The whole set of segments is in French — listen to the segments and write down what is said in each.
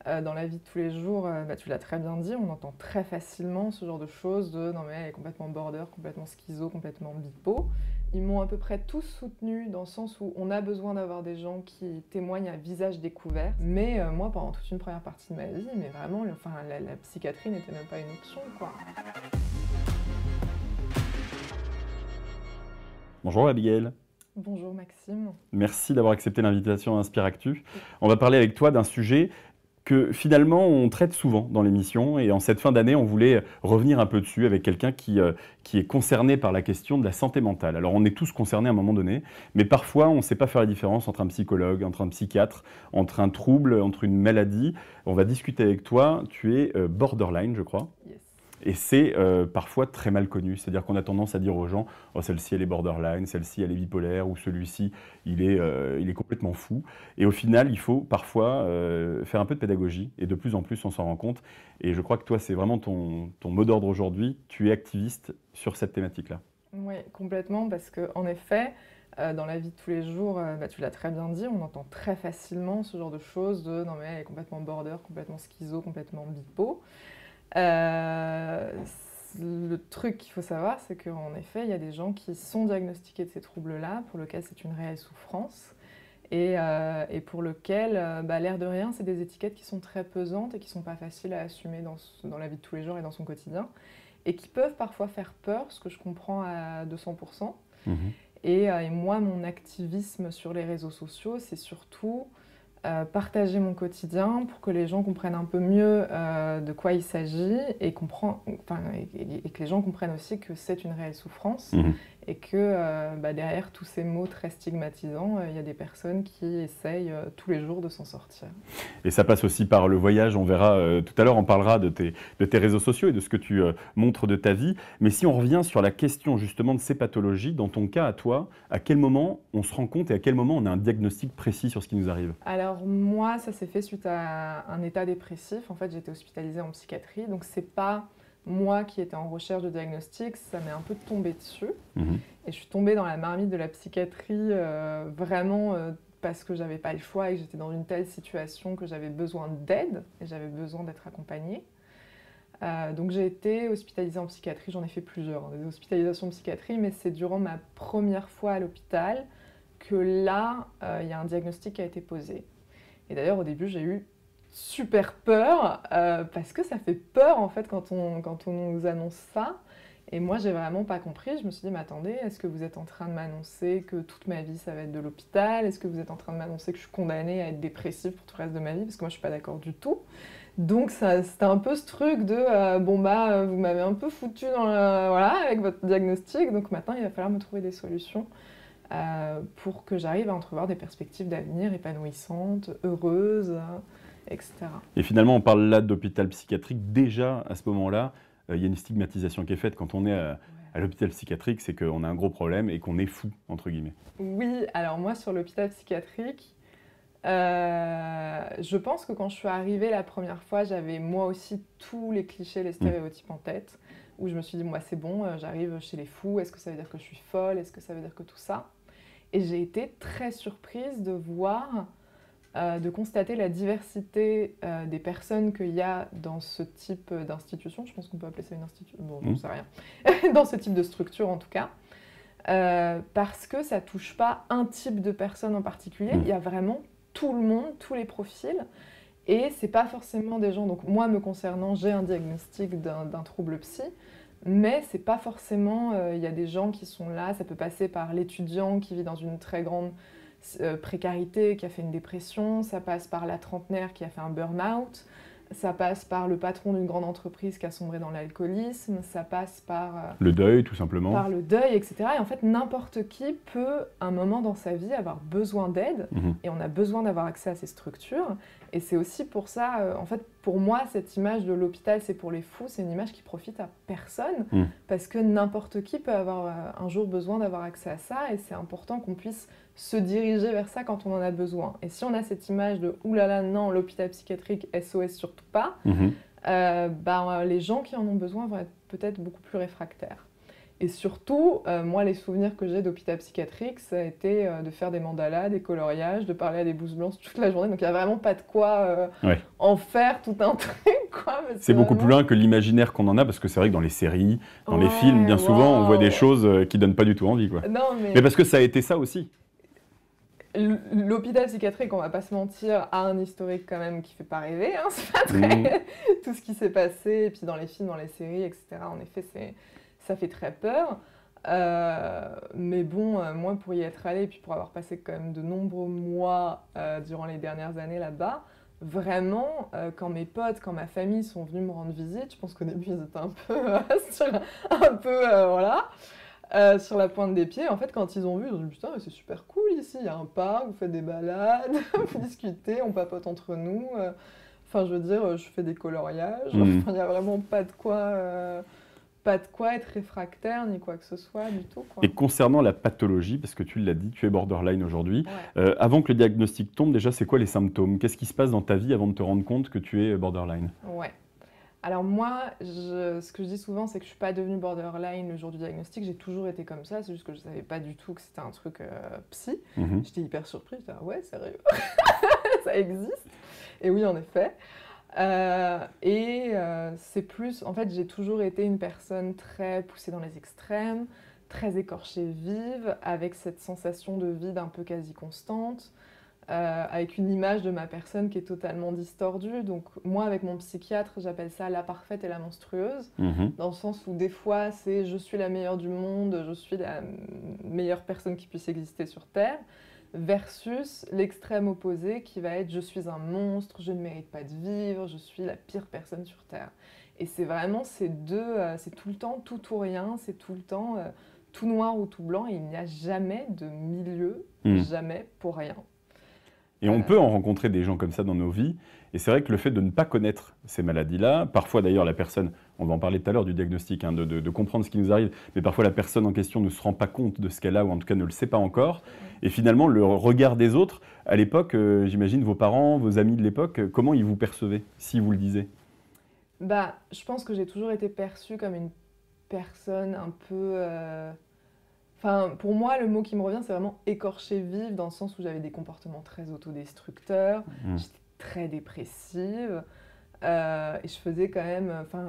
Dans la vie de tous les jours, tu l'as très bien dit, on entend très facilement ce genre de choses de non mais elle est complètement border, complètement schizo, complètement bipo. Ils m'ont à peu près tous soutenue dans le sens où on a besoin d'avoir des gens qui témoignent à visage découvert. Mais moi, pendant toute une première partie de ma vie, mais vraiment, la psychiatrie n'était même pas une option, quoi. Bonjour Abigail, Bonjour Maxime. merci d'avoir accepté l'invitation à Inspiractu. On va parler avec toi d'un sujet que finalement on traite souvent dans l'émission et en cette fin d'année on voulait revenir un peu dessus avec quelqu'un qui est concerné par la question de la santé mentale. Alors on est tous concernés à un moment donné, mais parfois on ne sait pas faire la différence entre un psychologue, entre un psychiatre, entre un trouble, entre une maladie. On va discuter avec toi, tu es borderline je crois. Yes. Et c'est parfois très mal connu, c'est-à-dire qu'on a tendance à dire aux gens « oh, celle-ci elle est borderline, celle-ci elle est bipolaire » ou « celui-ci il est complètement fou ». Et au final, il faut parfois faire un peu de pédagogie et de plus en plus on s'en rend compte. Et je crois que toi, c'est vraiment ton mot d'ordre aujourd'hui, tu es activiste sur cette thématique-là. Oui, complètement, parce qu'en effet, dans la vie de tous les jours, tu l'as très bien dit, on entend très facilement ce genre de choses de non mais elle est complètement border, complètement schizo, complètement bipo. Le truc qu'il faut savoir, c'est qu'en effet, il y a des gens qui sont diagnostiqués de ces troubles-là, pour lesquels c'est une réelle souffrance, et pour lesquels, l'air de rien, c'est des étiquettes qui sont très pesantes et qui ne sont pas faciles à assumer dans la vie de tous les jours et dans son quotidien, et qui peuvent parfois faire peur, ce que je comprends à 200%. Mhm. Et moi, mon activisme sur les réseaux sociaux, c'est surtout partager mon quotidien pour que les gens comprennent un peu mieux de quoi il s'agit et que les gens comprennent aussi que c'est une réelle souffrance Mhm. et que derrière tous ces mots très stigmatisants, il y a des personnes qui essayent tous les jours de s'en sortir. Et ça passe aussi par le voyage, on verra tout à l'heure, on parlera de tes réseaux sociaux et de ce que tu montres de ta vie. Mais si on revient sur la question justement de ces pathologies, dans ton cas à toi, à quel moment on se rend compte et à quel moment on a un diagnostic précis sur ce qui nous arrive? Alors moi, ça s'est fait suite à un état dépressif. En fait, j'étais hospitalisée en psychiatrie, donc c'est pas moi qui étais en recherche de diagnostic, ça m'est un peu tombé dessus. Mhm. Et je suis tombée dans la marmite de la psychiatrie vraiment parce que j'avais pas le choix et que j'étais dans une telle situation que j'avais besoin d'aide et j'avais besoin d'être accompagnée. Donc j'ai été hospitalisée en psychiatrie, j'en ai fait plusieurs, des hospitalisations en psychiatrie, mais c'est durant ma première fois à l'hôpital que là, il y a un diagnostic qui a été posé. Et d'ailleurs, au début, j'ai eu super peur, parce que ça fait peur en fait quand on nous annonce ça. Et moi, j'ai vraiment pas compris. Je me suis dit, mais attendez, est-ce que vous êtes en train de m'annoncer que toute ma vie, ça va être de l'hôpital? Est-ce que vous êtes en train de m'annoncer que je suis condamnée à être dépressive pour tout le reste de ma vie? Parce que moi, je suis pas d'accord du tout. Donc, c'était un peu ce truc de, vous m'avez un peu foutu voilà, avec votre diagnostic. Donc maintenant, il va falloir me trouver des solutions pour que j'arrive à entrevoir des perspectives d'avenir épanouissantes, heureuses, etc. Et finalement, on parle là d'hôpital psychiatrique. Déjà, à ce moment-là, il y a une stigmatisation qui est faite. Quand on est à l'hôpital psychiatrique, c'est qu'on a un gros problème et qu'on est fou, entre guillemets. Oui, alors moi, sur l'hôpital psychiatrique, je pense que quand je suis arrivée la première fois, j'avais moi aussi tous les clichés, les stéréotypes en tête, où je me suis dit, bon, c'est bon, j'arrive chez les fous, est-ce que ça veut dire que je suis folle, est-ce que ça veut dire que tout ça? Et j'ai été très surprise de voir, de constater la diversité des personnes qu'il y a dans ce type d'institution. Je pense qu'on peut appeler ça une institution, bon, j'en sais rien. Dans ce type de structure en tout cas. Parce que ça touche pas un type de personne en particulier, il y a vraiment tout le monde, tous les profils. Et c'est pas forcément des gens, donc moi me concernant, j'ai un diagnostic d'un trouble psy, mais c'est pas forcément, il y a des gens qui sont là, ça peut passer par l'étudiant qui vit dans une très grande précarité, qui a fait une dépression, ça passe par la trentenaire qui a fait un burn-out, ça passe par le patron d'une grande entreprise qui a sombré dans l'alcoolisme, ça passe par le deuil, tout simplement. Par le deuil, etc. Et en fait, n'importe qui peut, à un moment dans sa vie, avoir besoin d'aide, et on a besoin d'avoir accès à ces structures. Et c'est aussi pour ça, en fait, pour moi, cette image de l'hôpital, c'est pour les fous, c'est une image qui profite à personne, parce que n'importe qui peut avoir un jour besoin d'avoir accès à ça, et c'est important qu'on puisse se diriger vers ça quand on en a besoin. Et si on a cette image de « oulala, non, l'hôpital psychiatrique, SOS, surtout pas », les gens qui en ont besoin vont être peut-être beaucoup plus réfractaires. Et surtout, moi, les souvenirs que j'ai d'hôpital psychiatrique, ça a été de faire des mandalas, des coloriages, de parler à des blouses blanches toute la journée. Donc, il n'y a vraiment pas de quoi Ouais. en faire tout un truc, quoi. Mais C'est beaucoup vraiment... plus loin que l'imaginaire qu'on en a, parce que c'est vrai que dans les séries, dans les films, bien Ouais, souvent, on voit des waouh. choses qui donnent pas du tout envie, quoi. Non, Mais parce que ça a été ça aussi. l'hôpital psychiatrique, on va pas se mentir, a un historique quand même qui fait pas rêver. Hein, c'est pas Mhm. très... tout ce qui s'est passé, et puis dans les films, dans les séries, etc. En effet, ça fait très peur. Mais bon, moi, pour y être allée, puis pour avoir passé quand même de nombreux mois durant les dernières années là-bas, vraiment, quand mes potes, quand ma famille sont venus me rendre visite, je pense qu'au début, ils étaient un peu, voilà, sur la pointe des pieds. En fait, quand ils ont vu, ils ont dit putain, mais c'est super cool ici, il y a un parc, vous faites des balades, vous discutez, on papote entre nous. Enfin, je veux dire, je fais des coloriages. Mhm. Enfin, il n'y a vraiment pas de quoi être réfractaire ni quoi que ce soit du tout, quoi. Et concernant la pathologie, parce que tu l'as dit, tu es borderline aujourd'hui, Ouais. avant que le diagnostic tombe, déjà, c'est quoi les symptômes? Qu'est-ce qui se passe dans ta vie avant de te rendre compte que tu es borderline? Ouais. Alors moi, ce que je dis souvent, c'est que je suis pas devenue borderline le jour du diagnostic. J'ai toujours été comme ça. C'est juste que je savais pas du tout que c'était un truc psy. Mhm. J'étais hyper surprise. J'étais ah ouais, sérieux, ça existe. Et oui, en effet. C'est plus, en fait, j'ai toujours été une personne très poussée dans les extrêmes, très écorchée vive, avec cette sensation de vide un peu quasi constante, avec une image de ma personne qui est totalement distordue. Donc moi, avec mon psychiatre, j'appelle ça la parfaite et la monstrueuse, Mhm. dans le sens où des fois, c'est je suis la meilleure du monde, je suis la meilleure personne qui puisse exister sur Terre, versus l'extrême opposé qui va être je suis un monstre, je ne mérite pas de vivre, je suis la pire personne sur Terre. Et c'est vraiment ces deux, c'est tout le temps tout ou rien, c'est tout le temps tout noir ou tout blanc, et il n'y a jamais de milieu, Mhm. jamais pour rien. Et on peut en rencontrer des gens comme ça dans nos vies. Et c'est vrai que le fait de ne pas connaître ces maladies-là, parfois d'ailleurs la personne, on va en parler tout à l'heure du diagnostic, hein, de comprendre ce qui nous arrive, mais parfois la personne en question ne se rend pas compte de ce qu'elle a, ou en tout cas ne le sait pas encore. Et finalement, le regard des autres, à l'époque, j'imagine vos parents, vos amis de l'époque, comment ils vous percevaient, si vous le disiez? Bah, je pense que j'ai toujours été perçue comme une personne un peu... Enfin, pour moi, le mot qui me revient, c'est vraiment écorchée vive, dans le sens où j'avais des comportements très autodestructeurs, Mhm. j'étais très dépressive, et je faisais quand même... Enfin,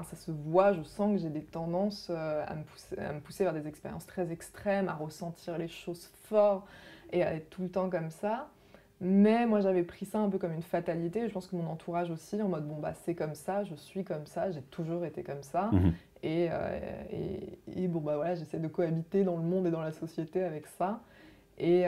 ça se voit, je sens que j'ai des tendances à me pousser vers des expériences très extrêmes, à ressentir les choses fort et à être tout le temps comme ça. Mais moi, j'avais pris ça un peu comme une fatalité. Je pense que mon entourage aussi, en mode, bon, bah, c'est comme ça, je suis comme ça, j'ai toujours été comme ça. Mhm. Et bon, bah voilà, j'essaie de cohabiter dans le monde et dans la société avec ça. Et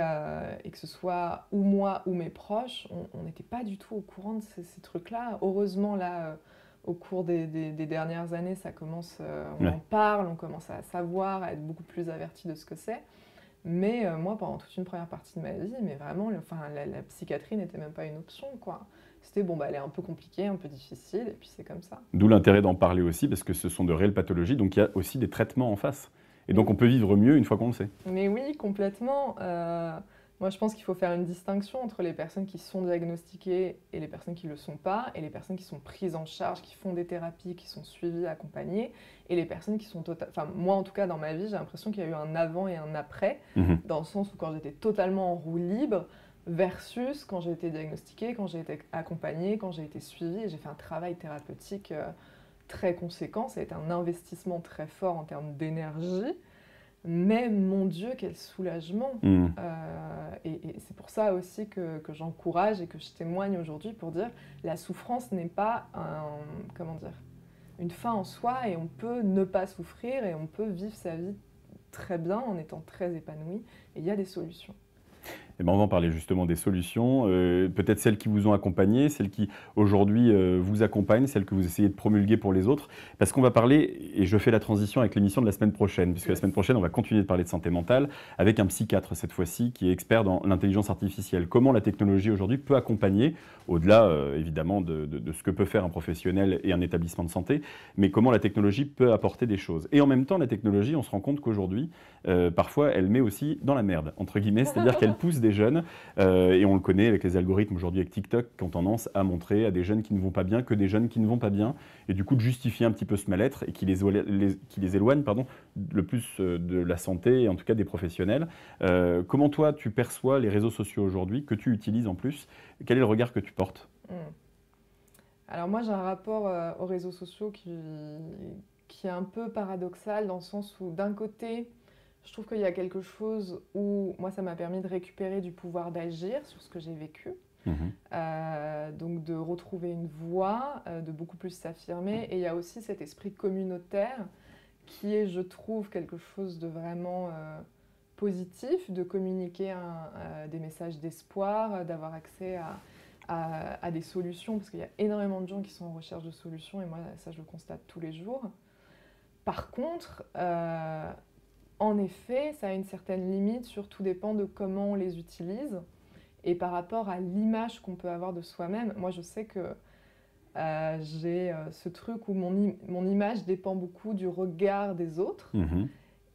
que ce soit ou moi ou mes proches, on n'était pas du tout au courant de ces trucs-là. Heureusement, là, au cours des dernières années, ça commence, on Ouais. en parle, on commence à savoir, à être beaucoup plus averti de ce que c'est. Mais moi, pendant toute une première partie de ma vie, mais vraiment, la psychiatrie n'était même pas une option, quoi. C'était, bon, bah, elle est un peu compliquée, un peu difficile, et puis c'est comme ça. D'où l'intérêt d'en parler aussi, parce que ce sont de réelles pathologies, donc il y a aussi des traitements en face. Et donc on peut vivre mieux une fois qu'on le sait. Mais oui, complètement. Moi, je pense qu'il faut faire une distinction entre les personnes qui sont diagnostiquées et les personnes qui ne le sont pas, et les personnes qui sont prises en charge, qui font des thérapies, qui sont suivies, accompagnées, et les personnes qui sont totalement... Enfin, moi, en tout cas, dans ma vie, j'ai l'impression qu'il y a eu un avant et un après, Mhm. dans le sens où quand j'étais totalement en roue libre, versus quand j'ai été diagnostiquée, quand j'ai été accompagnée, quand j'ai été suivie, et j'ai fait un travail thérapeutique très conséquent. Ça a été un investissement très fort en termes d'énergie. Mais mon Dieu, quel soulagement! Mhm. Et c'est pour ça aussi que j'encourage et que je témoigne aujourd'hui pour dire la souffrance n'est pas comment dire, une fin en soi, et on peut ne pas souffrir et on peut vivre sa vie très bien en étant très épanoui, et il y a des solutions. Eh ben, on va en parler justement des solutions, peut-être celles qui vous ont accompagné, celles qui aujourd'hui vous accompagnent, celles que vous essayez de promulguer pour les autres. Parce qu'on va parler, et je fais la transition avec l'émission de la semaine prochaine, puisque la semaine prochaine, on va continuer de parler de santé mentale avec un psychiatre cette fois-ci qui est expert dans l'intelligence artificielle. Comment la technologie aujourd'hui peut accompagner, au-delà évidemment de ce que peut faire un professionnel et un établissement de santé, mais comment la technologie peut apporter des choses. Et en même temps, la technologie, on se rend compte qu'aujourd'hui, parfois, elle met aussi dans la merde, entre guillemets, c'est-à-dire qu'elle pousse des jeunes, et on le connaît avec les algorithmes aujourd'hui avec TikTok, qui ont tendance à montrer à des jeunes qui ne vont pas bien que des jeunes qui ne vont pas bien, et du coup de justifier un petit peu ce mal-être et qui les éloigne pardon, le plus de la santé et en tout cas des professionnels. Comment toi tu perçois les réseaux sociaux aujourd'hui, que tu utilises en plus? Quel est le regard que tu portes? Alors moi j'ai un rapport aux réseaux sociaux qui est un peu paradoxal dans le sens où d'un côté je trouve qu'il y a quelque chose où moi ça m'a permis de récupérer du pouvoir d'agir sur ce que j'ai vécu. Donc de retrouver une voix, de beaucoup plus s'affirmer. Et il y a aussi cet esprit communautaire qui est, je trouve, quelque chose de vraiment positif, de communiquer des messages d'espoir, d'avoir accès à des solutions, parce qu'il y a énormément de gens qui sont en recherche de solutions, et moi ça je le constate tous les jours. Par contre, en effet, ça a une certaine limite, tout dépend de comment on les utilise. Et par rapport à l'image qu'on peut avoir de soi-même, moi je sais que j'ai ce truc où mon image dépend beaucoup du regard des autres.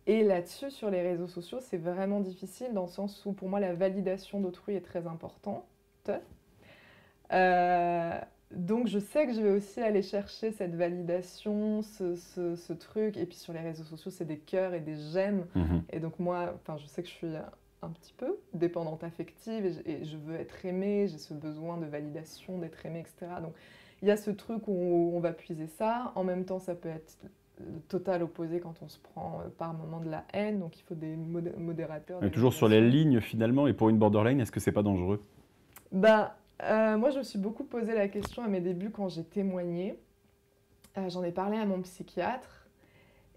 Et là-dessus, sur les réseaux sociaux, c'est vraiment difficile dans le sens où pour moi la validation d'autrui est très importante. Donc je sais que je vais aussi aller chercher cette validation, ce truc. Et puis sur les réseaux sociaux, c'est des cœurs et des j'aime. Et donc moi, je sais que je suis un petit peu dépendante affective et je veux être aimée, j'ai ce besoin de validation, d'être aimée, etc. Donc il y a ce truc où on va puiser ça. En même temps, ça peut être le total opposé quand on se prend par moment de la haine. Donc il faut des modérateurs. Des toujours sur les lignes finalement, et pour une borderline, est-ce que c'est pas dangereux? Moi, je me suis beaucoup posé la question à mes débuts quand j'ai témoigné. J'en ai parlé à mon psychiatre.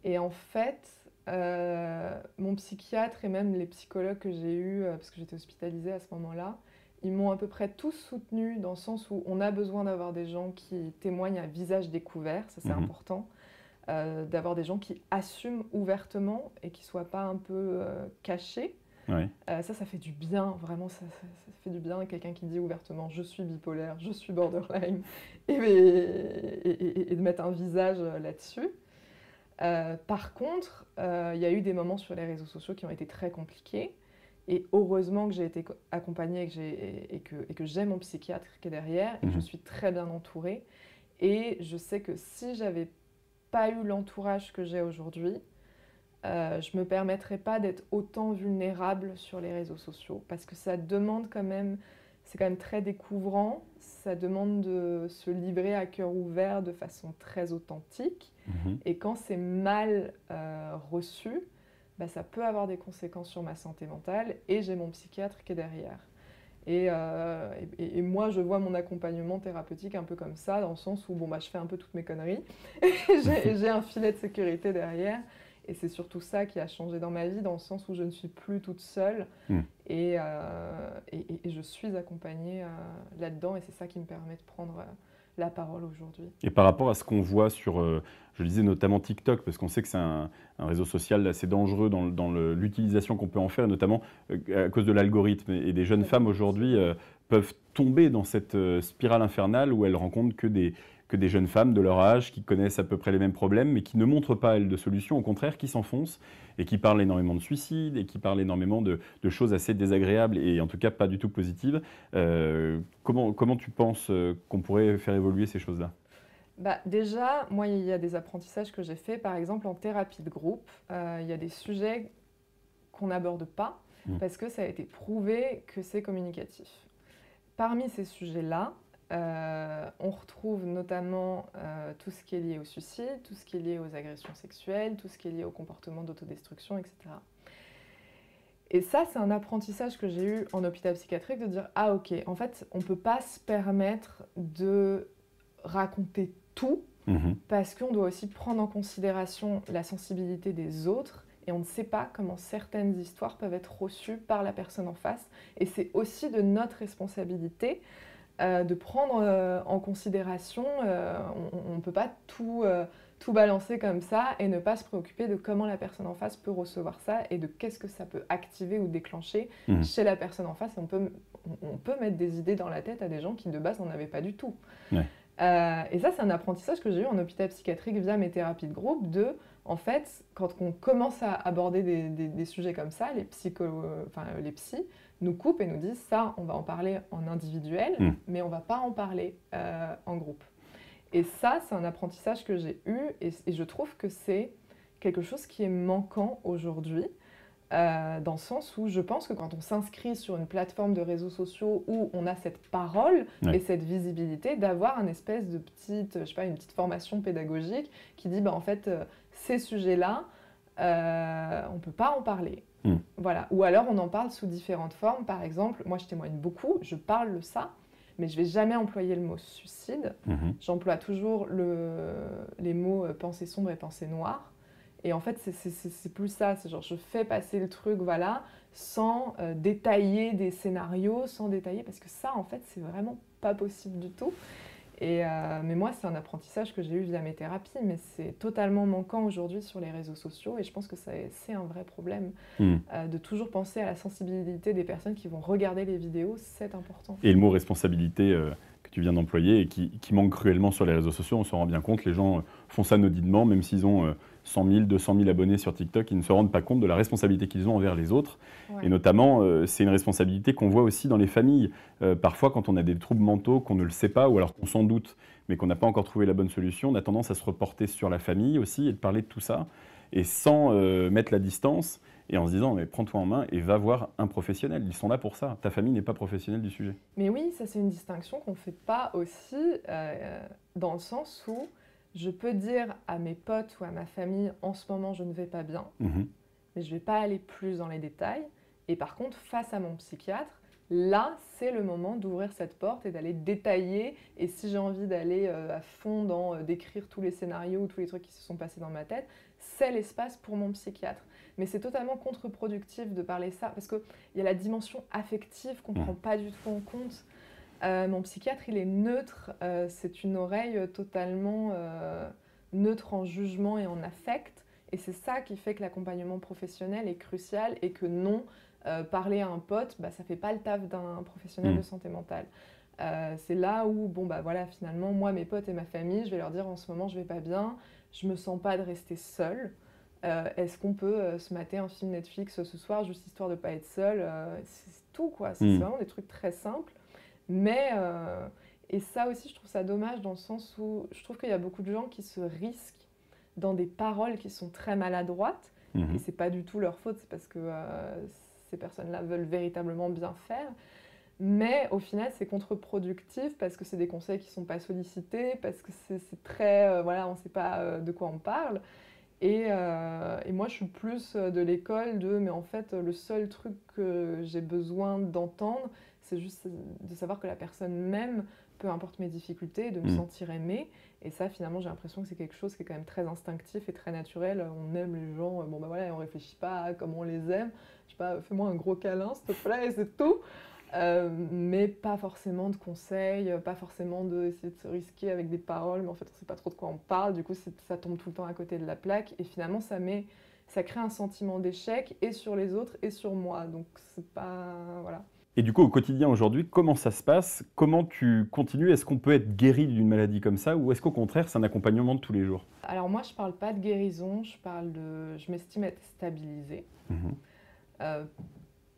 Et en fait, mon psychiatre et même les psychologues que j'ai eus, parce que j'étais hospitalisée à ce moment-là, ils m'ont à peu près tous soutenue dans le sens où on a besoin d'avoir des gens qui témoignent à visage découvert, ça c'est important, d'avoir des gens qui assument ouvertement et qui ne soient pas un peu cachés. Ça fait du bien, vraiment, ça fait du bien. Quelqu'un qui dit ouvertement « je suis bipolaire, je suis borderline » et de mettre un visage là-dessus. Par contre, il y a eu des moments sur les réseaux sociaux qui ont été très compliqués. Et heureusement que j'ai été accompagnée et que j'ai mon psychiatre qui est derrière. Et je suis très bien entourée. Et je sais que si j'avais pas eu l'entourage que j'ai aujourd'hui, je me permettrais pas d'être autant vulnérable sur les réseaux sociaux. Parce que ça demande quand même, c'est quand même très découvrant. Ça demande de se livrer à cœur ouvert de façon très authentique. Et quand c'est mal reçu, ça peut avoir des conséquences sur ma santé mentale. Et j'ai mon psychiatre qui est derrière. Et moi, je vois mon accompagnement thérapeutique un peu comme ça, dans le sens où je fais un peu toutes mes conneries. J'ai un filet de sécurité derrière. Et c'est surtout ça qui a changé dans ma vie, dans le sens où je ne suis plus toute seule. Et je suis accompagnée là-dedans. Et c'est ça qui me permet de prendre la parole aujourd'hui. Et par rapport à ce qu'on voit sur, je disais notamment TikTok, parce qu'on sait que c'est un réseau social assez dangereux dans l'utilisation qu'on peut en faire, notamment à cause de l'algorithme. Et des jeunes femmes aujourd'hui peuvent tomber dans cette spirale infernale où elles rencontrent que des jeunes femmes de leur âge qui connaissent à peu près les mêmes problèmes, mais qui ne montrent pas, elles, de solutions, au contraire, qui s'enfoncent et qui parlent énormément de suicides et qui parlent énormément de choses assez désagréables et en tout cas pas du tout positives. Comment tu penses qu'on pourrait faire évoluer ces choses-là? Déjà, moi, il y a des apprentissages que j'ai faits, par exemple en thérapie de groupe. Il y a des sujets qu'on n'aborde pas parce que ça a été prouvé que c'est communicatif. Parmi ces sujets-là, on retrouve notamment tout ce qui est lié au suicide, tout ce qui est lié aux agressions sexuelles, tout ce qui est lié au comportement d'autodestruction, etc. Et ça, c'est un apprentissage que j'ai eu en hôpital psychiatrique, de dire « Ah ok, en fait, on ne peut pas se permettre de raconter tout, parce qu'on doit aussi prendre en considération la sensibilité des autres, et on ne sait pas comment certaines histoires peuvent être reçues par la personne en face. Et c'est aussi de notre responsabilité de prendre en considération, on ne peut pas tout balancer comme ça et ne pas se préoccuper de comment la personne en face peut recevoir ça et de qu'est-ce que ça peut activer ou déclencher chez la personne en face. On peut mettre des idées dans la tête à des gens qui de base n'en avaient pas du tout. Et ça, c'est un apprentissage que j'ai eu en hôpital psychiatrique via mes thérapies de groupe en fait, quand on commence à aborder des sujets comme ça, les psys nous coupent et nous disent ça, on va en parler en individuel, mais on ne va pas en parler en groupe. Et ça, c'est un apprentissage que j'ai eu et je trouve que c'est quelque chose qui est manquant aujourd'hui, dans le sens où je pense que quand on s'inscrit sur une plateforme de réseaux sociaux où on a cette parole et cette visibilité, d'avoir un espèce de petite, je sais pas, une petite formation pédagogique qui dit, en fait, ces sujets-là, on ne peut pas en parler. Voilà. Ou alors on en parle sous différentes formes. Par exemple, moi je témoigne beaucoup, je parle de ça, mais je ne vais jamais employer le mot suicide. J'emploie toujours les mots pensée sombre et pensée noire. Et en fait, c'est plus ça. C'est genre, je fais passer le truc, voilà, sans détailler des scénarios, sans détailler, parce que ça, en fait, c'est vraiment pas possible du tout. Mais moi, c'est un apprentissage que j'ai eu via mes thérapies, mais c'est totalement manquant aujourd'hui sur les réseaux sociaux. Et je pense que c'est un vrai problème de toujours penser à la sensibilité des personnes qui vont regarder les vidéos. C'est important. Et le mot responsabilité que tu viens d'employer et qui manque cruellement sur les réseaux sociaux, on s'en rend bien compte. Les gens font ça anodinement, même s'ils ont 100 000, 200 000 abonnés sur TikTok, ils ne se rendent pas compte de la responsabilité qu'ils ont envers les autres. Ouais. Et notamment, c'est une responsabilité qu'on voit aussi dans les familles. Parfois, quand on a des troubles mentaux, qu'on ne le sait pas, ou alors qu'on s'en doute, mais qu'on n'a pas encore trouvé la bonne solution, on a tendance à se reporter sur la famille aussi et de parler de tout ça, et sans mettre la distance, et en se disant, mais prends-toi en main et va voir un professionnel. Ils sont là pour ça. Ta famille n'est pas professionnelle du sujet. Mais oui, ça c'est une distinction qu'on ne fait pas aussi, dans le sens où je peux dire à mes potes ou à ma famille, en ce moment, je ne vais pas bien, mais je ne vais pas aller plus dans les détails. Et par contre, face à mon psychiatre, là, c'est le moment d'ouvrir cette porte et d'aller détailler. Et si j'ai envie d'aller à fond dans d'écrire tous les scénarios ou tous les trucs qui se sont passés dans ma tête, c'est l'espace pour mon psychiatre. Mais c'est totalement contre-productif de parler ça, parce qu'il y a la dimension affective qu'on ne prend pas du tout en compte. Mon psychiatre, il est neutre, c'est une oreille totalement neutre en jugement et en affect. Et c'est ça qui fait que l'accompagnement professionnel est crucial et que non, parler à un pote, ça ne fait pas le taf d'un professionnel de santé mentale. C'est là où, voilà, finalement, moi, mes potes et ma famille, je vais leur dire en ce moment, je ne vais pas bien, je ne me sens pas de rester seule. Est-ce qu'on peut se mater un film Netflix ce soir, juste histoire de ne pas être seule c'est tout, quoi. C'est vraiment des trucs très simples. Mais, et ça aussi, je trouve ça dommage dans le sens où je trouve qu'il y a beaucoup de gens qui se risquent dans des paroles qui sont très maladroites. Et c'est pas du tout leur faute, c'est parce que ces personnes-là veulent véritablement bien faire. Mais au final, c'est contre-productif parce que c'est des conseils qui sont pas sollicités, parce que c'est très... voilà, on sait pas de quoi on parle. Et moi, je suis plus de l'école de... Mais en fait, le seul truc que j'ai besoin d'entendre, c'est juste de savoir que la personne m'aime, peu importe mes difficultés, de me sentir aimée. Et ça, finalement, j'ai l'impression que c'est quelque chose qui est quand même très instinctif et très naturel. On aime les gens, voilà, et on réfléchit pas à comment on les aime. Je sais pas, fais-moi un gros câlin, s'il te plaît, et c'est tout. Mais pas forcément de conseils, pas forcément d'essayer de se risquer avec des paroles, mais en fait, on sait pas trop de quoi on parle. Du coup, ça tombe tout le temps à côté de la plaque. Et finalement, ça crée un sentiment d'échec, et sur les autres, et sur moi. Donc, c'est pas... Voilà. Et du coup, au quotidien aujourd'hui, comment ça se passe? Comment tu continues? Est-ce qu'on peut être guéri d'une maladie comme ça, ou est-ce qu'au contraire, c'est un accompagnement de tous les jours? Alors moi, je parle pas de guérison, je m'estime être stabilisée.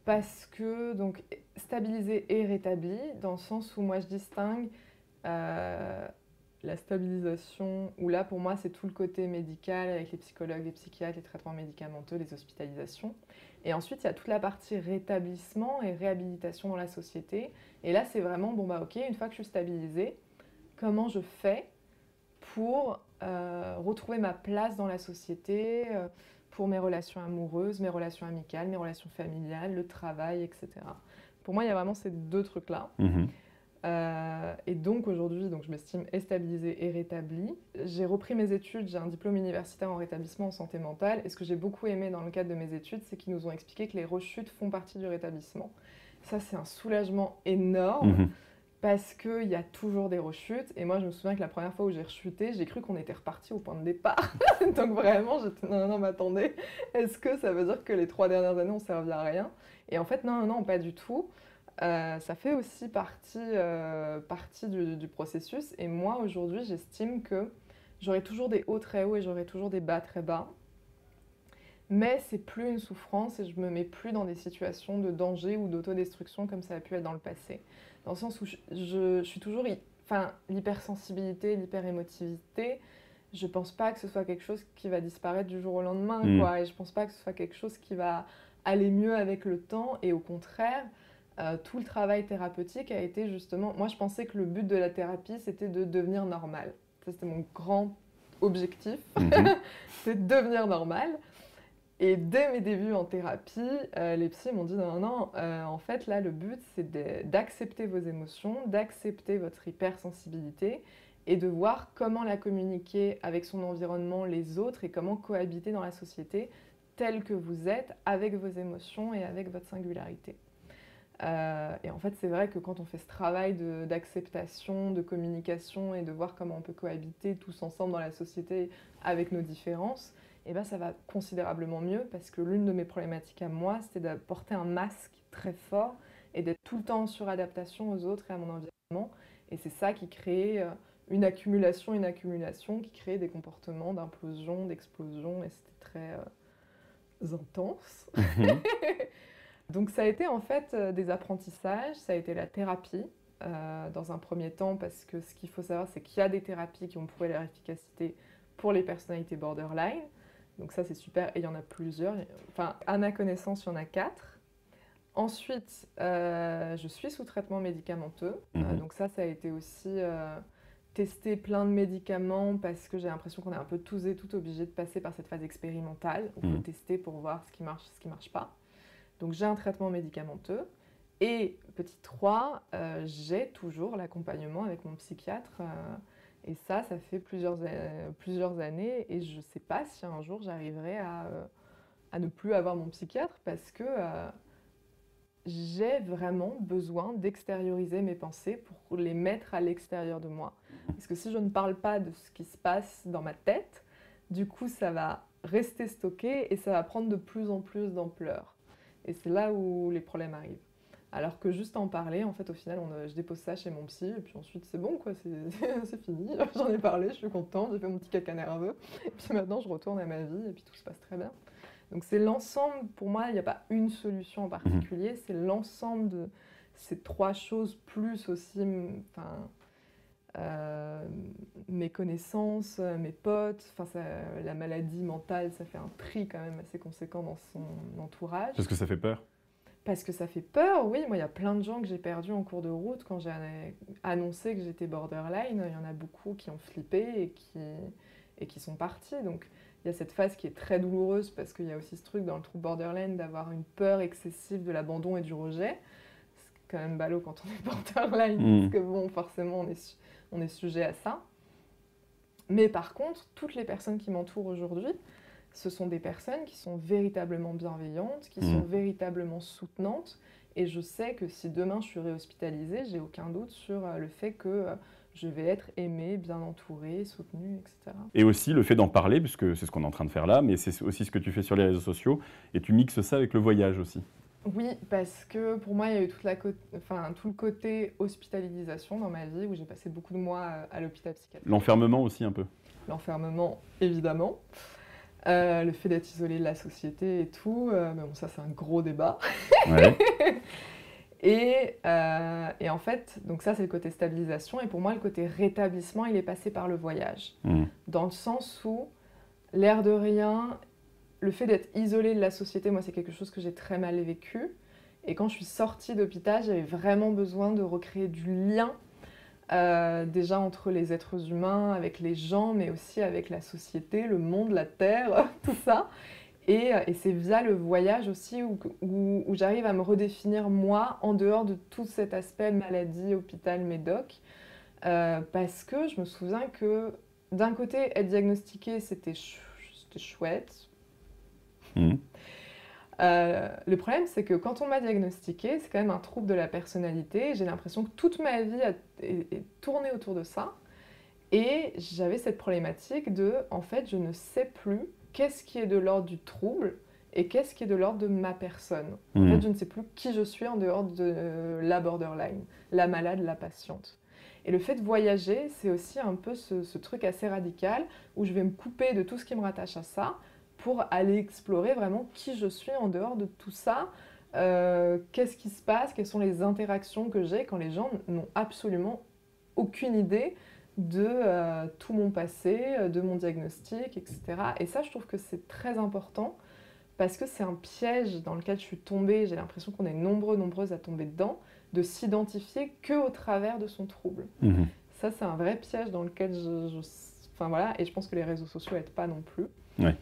Parce que, donc, stabilisée et rétablie, dans le sens où moi, je distingue la stabilisation, où là, pour moi, c'est tout le côté médical, avec les psychologues, les psychiatres, les traitements médicamenteux, les hospitalisations. Et ensuite, il y a toute la partie rétablissement et réhabilitation dans la société. Et là, c'est vraiment, ok, une fois que je suis stabilisée, comment je fais pour retrouver ma place dans la société, pour mes relations amoureuses, mes relations amicales, mes relations familiales, le travail, etc. Pour moi, il y a vraiment ces deux trucs-là. Et donc aujourd'hui, je m'estime stabilisée et rétablie. J'ai repris mes études, j'ai un diplôme universitaire en rétablissement en santé mentale. Et ce que j'ai beaucoup aimé dans le cadre de mes études, c'est qu'ils nous ont expliqué que les rechutes font partie du rétablissement. Ça, c'est un soulagement énorme. Parce qu'il y a toujours des rechutes. Et moi, je me souviens que la première fois où j'ai rechuté, j'ai cru qu'on était reparti au point de départ. Donc vraiment, j'étais non, mais attendez, est-ce que ça veut dire que les 3 dernières années ont servi à rien? Et en fait, non, pas du tout. Ça fait aussi partie du processus. Et moi, aujourd'hui, j'estime que j'aurai toujours des hauts très hauts et j'aurai toujours des bas très bas. mais c'est plus une souffrance et je me mets plus dans des situations de danger ou d'autodestruction comme ça a pu être dans le passé. Dans le sens où je suis toujours... Enfin, l'hypersensibilité, l'hyperémotivité, je pense pas que ce soit quelque chose qui va disparaître du jour au lendemain, quoi. Et je pense pas que ce soit quelque chose qui va aller mieux avec le temps. Et au contraire, tout le travail thérapeutique a été justement... Moi, je pensais que le but de la thérapie, c'était de devenir normal. Ça, c'était mon grand objectif, c'est de devenir normal. Et dès mes débuts en thérapie, les psys m'ont dit non, en fait, là, le but, c'est d'accepter vos émotions, d'accepter votre hypersensibilité et de voir comment la communiquer avec son environnement, les autres, et comment cohabiter dans la société telle que vous êtes, avec vos émotions et avec votre singularité. Et en fait, c'est vrai que quand on fait ce travail d'acceptation, de communication et de voir comment on peut cohabiter tous ensemble dans la société avec nos différences, et ben ça va considérablement mieux parce que l'une de mes problématiques à moi, c'était de porter un masque très fort et d'être tout le temps en suradaptation aux autres et à mon environnement. Et c'est ça qui crée une accumulation, qui crée des comportements d'implosion, d'explosion, et c'était très intense. Donc ça a été en fait des apprentissages, ça a été la thérapie dans un premier temps, parce que ce qu'il faut savoir, c'est qu'il y a des thérapies qui ont prouvé leur efficacité pour les personnalités borderline. Donc ça, c'est super, et il y en a plusieurs. Enfin, à ma connaissance, il y en a 4. Ensuite, je suis sous traitement médicamenteux. Donc ça a été aussi tester plein de médicaments, parce que j'ai l'impression qu'on est un peu tous et toutes obligés de passer par cette phase expérimentale, où il faut tester pour voir ce qui marche pas. Donc j'ai un traitement médicamenteux. Et petit 3, j'ai toujours l'accompagnement avec mon psychiatre. Et ça fait plusieurs années, et je ne sais pas si un jour j'arriverai à ne plus avoir mon psychiatre, parce que j'ai vraiment besoin d'extérioriser mes pensées pour les mettre à l'extérieur de moi. Parce que si je ne parle pas de ce qui se passe dans ma tête, du coup ça va rester stocké et ça va prendre de plus en plus d'ampleur. Et c'est là où les problèmes arrivent. Alors que juste en parler, en fait, au final, je dépose ça chez mon psy, et puis ensuite, c'est bon, quoi, c'est fini. J'en ai parlé, je suis contente, j'ai fait mon petit caca nerveux, et puis maintenant, je retourne à ma vie, et puis tout se passe très bien. Donc c'est l'ensemble, pour moi, il n'y a pas une solution en particulier, c'est l'ensemble de ces 3 choses, plus aussi mes connaissances, mes potes, la maladie mentale, ça fait un tri quand même assez conséquent dans son entourage. Parce que ça fait peur? Parce que ça fait peur, oui. Moi, il y a plein de gens que j'ai perdus en cours de route quand j'ai annoncé que j'étais borderline. Il y en a beaucoup qui ont flippé et qui sont partis. Donc, il y a cette phase qui est très douloureuse, parce qu'il y a aussi ce truc dans le trouble borderline d'avoir une peur excessive de l'abandon et du rejet. C'est quand même ballot quand on est borderline, parce que bon, forcément, on est sujet à ça. Mais par contre, toutes les personnes qui m'entourent aujourd'hui, ce sont des personnes qui sont véritablement bienveillantes, qui sont véritablement soutenantes. Et je sais que si demain je suis réhospitalisée, j'ai aucun doute sur le fait que je vais être aimée, bien entourée, soutenue, etc. Et aussi le fait d'en parler, puisque c'est ce qu'on est en train de faire là, mais c'est aussi ce que tu fais sur les réseaux sociaux, et tu mixes ça avec le voyage aussi. Oui, parce que pour moi, il y a eu tout le côté hospitalisation dans ma vie, où j'ai passé beaucoup de mois à l'hôpital psychiatrique. L'enfermement aussi un peu. L'enfermement, évidemment. Le fait d'être isolé de la société et tout, mais bon, ça c'est un gros débat. Ouais. Et en fait, donc ça c'est le côté stabilisation, et pour moi le côté rétablissement, il est passé par le voyage. Dans le sens où, l'air de rien, le fait d'être isolé de la société, moi c'est quelque chose que j'ai très mal vécu. Et quand je suis sortie d'hôpital, j'avais vraiment besoin de recréer du lien, déjà entre les êtres humains, avec les gens, mais aussi avec la société, le monde, la terre, tout ça. Et c'est via le voyage aussi où j'arrive à me redéfinir moi, en dehors de tout cet aspect maladie, hôpital, médoc. Parce que je me souviens que d'un côté, être diagnostiqué, c'était chouette. Le problème, c'est que quand on m'a diagnostiqué, c'est quand même un trouble de la personnalité. J'ai l'impression que toute ma vie est tournée autour de ça. Et j'avais cette problématique de, en fait, je ne sais plus qu'est-ce qui est de l'ordre du trouble et qu'est-ce qui est de l'ordre de ma personne. En fait, je ne sais plus qui je suis en dehors de la borderline, la malade, la patiente. Et le fait de voyager, c'est aussi un peu ce truc assez radical où je vais me couper de tout ce qui me rattache à ça pour aller explorer vraiment qui je suis en dehors de tout ça. Qu'est-ce qui se passe, quelles sont les interactions que j'ai quand les gens n'ont absolument aucune idée de tout mon passé, de mon diagnostic, etc. Et ça, je trouve que c'est très important parce que c'est un piège dans lequel je suis tombée, j'ai l'impression qu'on est nombreuses à tomber dedans, de s'identifier qu'au travers de son trouble. Mmh. Ça, c'est un vrai piège dans lequel enfin voilà, et je pense que les réseaux sociaux n'aident pas non plus. Ouais.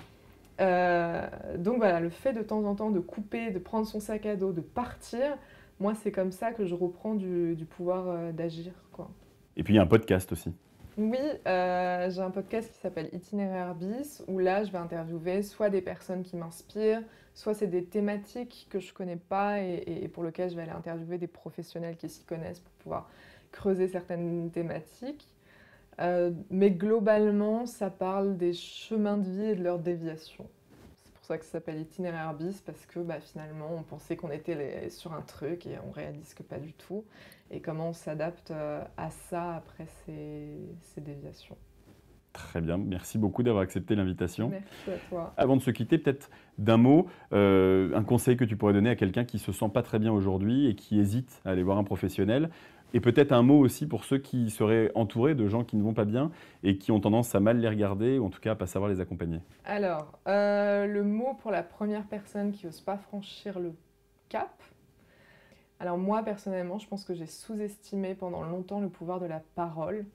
Donc voilà, le fait de temps en temps de couper, de prendre son sac à dos, de partir, moi c'est comme ça que je reprends du pouvoir d'agir, quoi. Et puis il y a un podcast aussi. Oui, j'ai un podcast qui s'appelle Itinéraire bis, où là je vais interviewer soit des personnes qui m'inspirent, soit c'est des thématiques que je connais pas et pour lesquelles je vais aller interviewer des professionnels qui s'y connaissent pour pouvoir creuser certaines thématiques. Mais globalement, ça parle des chemins de vie et de leurs déviations. C'est pour ça que ça s'appelle Itinéraire bis, parce que finalement, on pensait qu'on était sur un truc et on réalise que pas du tout. Et comment on s'adapte à ça après ces déviations. Très bien, merci beaucoup d'avoir accepté l'invitation. Merci à toi. Avant de se quitter, peut-être d'un mot, un conseil que tu pourrais donner à quelqu'un qui ne se sent pas très bien aujourd'hui et qui hésite à aller voir un professionnel. Et peut-être un mot aussi pour ceux qui seraient entourés de gens qui ne vont pas bien et qui ont tendance à mal les regarder ou en tout cas à ne pas savoir les accompagner. Alors, le mot pour la première personne qui n'ose pas franchir le cap. Alors moi, personnellement, je pense que j'ai sous-estimé pendant longtemps le pouvoir de la parole.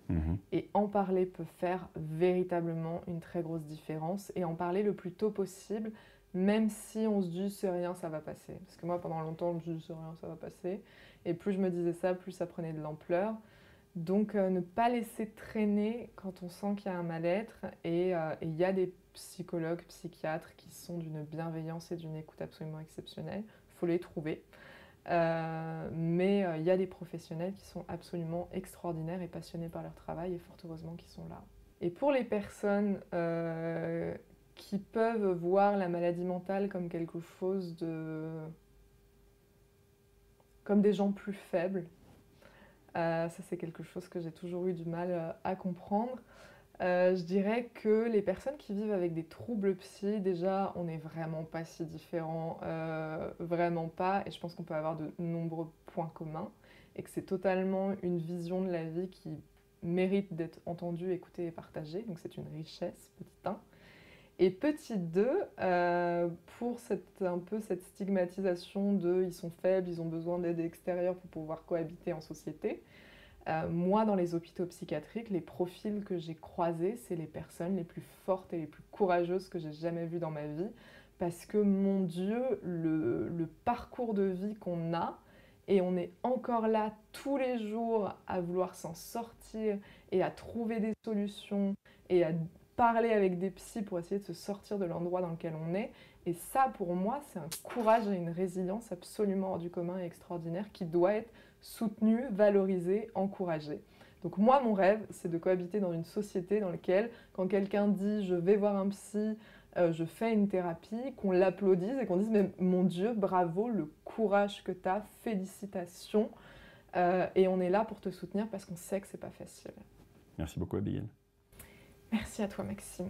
Et en parler peut faire véritablement une très grosse différence. Et en parler le plus tôt possible, même si on se dit c'est rien, ça va passer. Parce que moi, pendant longtemps, je me dis c'est rien, ça va passer. Et plus je me disais ça, plus ça prenait de l'ampleur. Donc ne pas laisser traîner quand on sent qu'il y a un mal-être. Et il y a des psychologues, psychiatres qui sont d'une bienveillance et d'une écoute absolument exceptionnelle. Il faut les trouver. Mais il y a des professionnels qui sont absolument extraordinaires et passionnés par leur travail et fort heureusement qu'ils sont là. Et pour les personnes qui peuvent voir la maladie mentale comme quelque chose comme des gens plus faibles, ça c'est quelque chose que j'ai toujours eu du mal à comprendre. Je dirais que les personnes qui vivent avec des troubles psy, déjà, on n'est vraiment pas si différents, vraiment pas, et je pense qu'on peut avoir de nombreux points communs, et que c'est totalement une vision de la vie qui mérite d'être entendue, écoutée et partagée, donc c'est une richesse, petit 1. Et petit 2, pour un peu cette stigmatisation de « ils sont faibles, ils ont besoin d'aide extérieure pour pouvoir cohabiter en société », moi, dans les hôpitaux psychiatriques, les profils que j'ai croisés, c'est les personnes les plus fortes et les plus courageuses que j'ai jamais vues dans ma vie. Parce que, mon Dieu, le parcours de vie qu'on a, et on est encore là tous les jours à vouloir s'en sortir et à trouver des solutions et à parler avec des psys pour essayer de se sortir de l'endroit dans lequel on est. Et ça, pour moi, c'est un courage et une résilience absolument hors du commun et extraordinaire qui doit être soutenu, valorisé, encouragé. Donc moi, mon rêve, c'est de cohabiter dans une société dans laquelle, quand quelqu'un dit « je vais voir un psy », je fais une thérapie, qu'on l'applaudisse et qu'on dise « mais mon Dieu, bravo, le courage que tu as, félicitations ». Et on est là pour te soutenir parce qu'on sait que c'est pas facile. Merci beaucoup, Abigail. Merci à toi, Maxime.